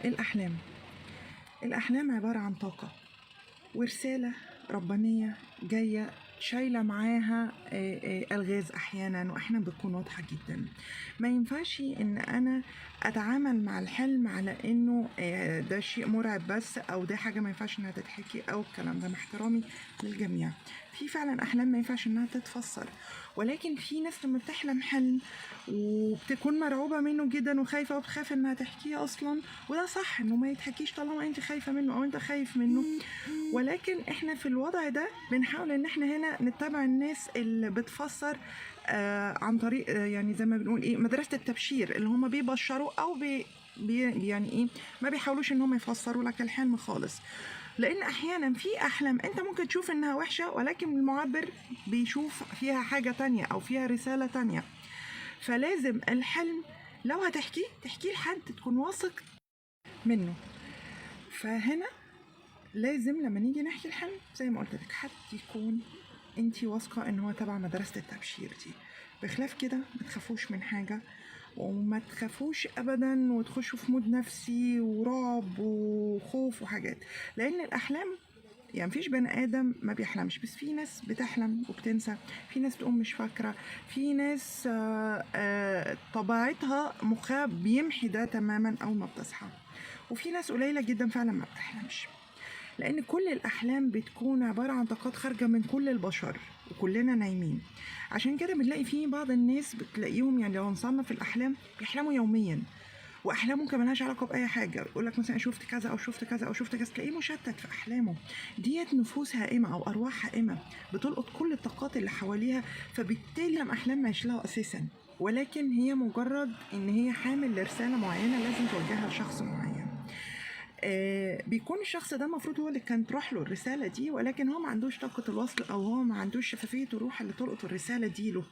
الأحلام. الأحلام عبارة عن طاقة ورسالة ربانية جاية شايلة معاها ألغاز أحيانا، وأحيانا بتكون واضحة جدا. ما ينفعش إن أنا أتعامل مع الحلم على إنه ده شيء مرعب بس، أو ده حاجة ما ينفعش إنها تتحكي أو الكلام ده، مع احترامي للجميع. في فعلا أحلام ما ينفعش إنها تتفسر، ولكن في ناس لما بتحلم حلم وبتكون مرعوبة منه جدا وخايفة وبتخاف إنها تحكيه أصلا، وده صح إنه ما يتحكيش طالما أنت خايفة منه أو أنت خايف منه. ولكن احنا في الوضع ده بنحاول ان احنا هنا نتبع الناس اللي بتفسر عن طريق يعني زي ما بنقول ايه، مدرسة التبشير، اللي هم بيبشروا او يعني ايه، ما بيحاولوش ان هم يفسروا لك الحلم خالص. لان احيانا في احلام انت ممكن تشوف انها وحشة، ولكن المعبر بيشوف فيها حاجة تانية او فيها رسالة تانية. فلازم الحلم لو هتحكيه تحكيه لحد تكون واثق منه. فهنا لازم لما نيجي نحكي الحلم زي ما قلت لك حد يكون انتي واثقه ان هو تبع مدرسه التبشير دي. بخلاف كده ما تخافوش من حاجه، وما تخافوش ابدا وتخشوا في مود نفسي ورعب وخوف وحاجات. لان الاحلام يعني مفيش بني ادم ما بيحلمش، بس في ناس بتحلم وبتنسى، في ناس تقوم مش فاكره، في ناس طبيعتها مخها بيمحي ده تماما اول ما بتصحى، وفي ناس قليله جدا فعلا ما بتحلمش. لأن كل الأحلام بتكون عبارة عن طاقات خارجة من كل البشر وكلنا نايمين. عشان كده بنلاقي فيه بعض الناس بتلاقيهم يعني لو نصنف الأحلام بيحلموا يوميا، واحلامه كمان ملهاش علاقه باي حاجه. يقول لك مثلا شفت كذا او شفت كذا او شفت كذا، تلاقيه مشتت في احلامه. ديت نفوس هائمه او ارواح هائمه بتلقط كل الطاقات اللي حواليها، فبالتالي احلام ما لها اساسا، ولكن هي مجرد ان هي حامل لرساله معينه لازم توجهها لشخص معين. بيكون الشخص ده المفروض هو اللي كان تروح له الرسالة دي، ولكن هو ما عندوش طاقة الوصل أو هو ما عندوش شفافية الروح اللي تلقط الرسالة دي له.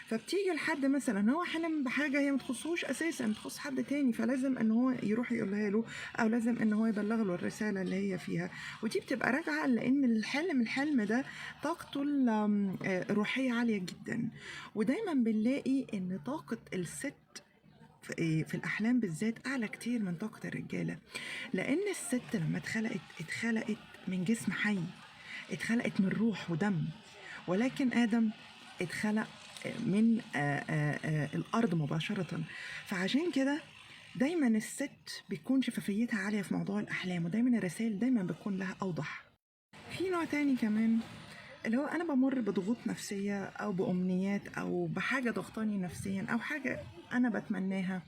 فبتيجي لحد مثلا هو حلم بحاجة هي ما تخصوش أساسا، تخص حد تاني، فلازم إن هو يروح يقولها له أو لازم إن هو يبلغ له الرسالة اللي هي فيها. ودي بتبقى راجعة لأن الحلم ده طاقته الروحية عالية جدا. ودايما بنلاقي إن طاقة الست في الأحلام بالذات أعلى كتير من طاقة الرجالة. لأن الست لما اتخلقت من جسم حي، اتخلقت من روح ودم، ولكن آدم اتخلق من الأرض مباشرة. فعشان كده دايما الست بيكون شفافيتها عالية في موضوع الأحلام، ودايما الرسائل دايما بتكون لها أوضح. في نوع تاني كمان اللي هو أنا بمر بضغوط نفسية أو بأمنيات أو بحاجة ضغطاني نفسيا أو حاجة أنا بتمناها،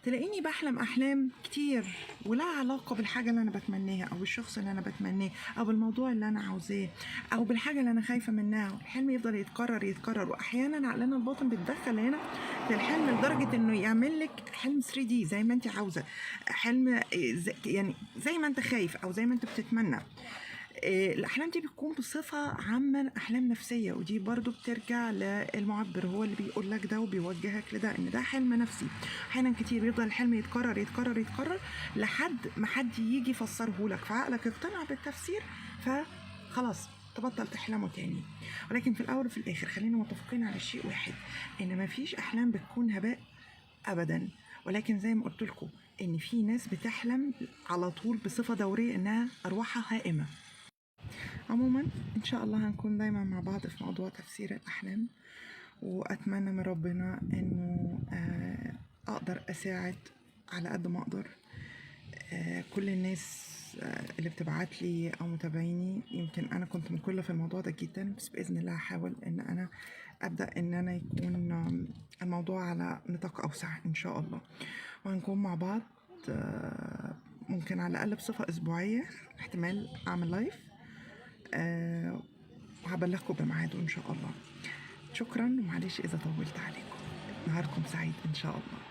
تلاقيني بحلم أحلام كتير ولها علاقة بالحاجة اللي أنا بتمناها أو بالشخص اللي أنا بتمناه أو بالموضوع اللي أنا عاوزاه أو بالحاجة اللي أنا خايفة منها. الحلم يفضل يتكرر يتكرر، وأحيانا عقلنا الباطن بيتدخل هنا في الحلم لدرجة إنه يعمل لك حلم 3D زي ما أنت عاوزة، حلم يعني زي ما أنت خايف أو زي ما أنت بتتمنى. الأحلام دي بتكون بصفة عامة أحلام نفسية، ودي برضو بترجع للمعبر، هو اللي بيقول لك ده وبيوجهك لده إن ده حلم نفسي. أحيانا كتير بيفضل الحلم يتكرر يتكرر يتكرر لحد ما حد يجي يفسره لك، فعقلك اقتنع بالتفسير فخلاص تبطل تحلمه تاني. ولكن في الأول وفي الآخر خلينا متفقين على شيء واحد، إن مفيش أحلام بتكون هباء أبدا. ولكن زي ما قلت لكم إن في ناس بتحلم على طول بصفة دورية إنها أرواحها هائمة. عموما ان شاء الله هنكون دايما مع بعض في موضوع تفسير الاحلام، واتمنى من ربنا انه اقدر اساعد على قد ما اقدر كل الناس اللي بتبعت لي او متابعيني. يمكن انا كنت مقلة في الموضوع ده جدا، بس باذن الله هحاول ان انا ابدا ان انا يكون الموضوع على نطاق اوسع ان شاء الله، وهنكون مع بعض ممكن على الاقل بصفة اسبوعية، احتمال اعمل لايف وهبلغكم بميعاده إن شاء الله. شكرا ومعلش إذا طولت عليكم. نهاركم سعيد إن شاء الله.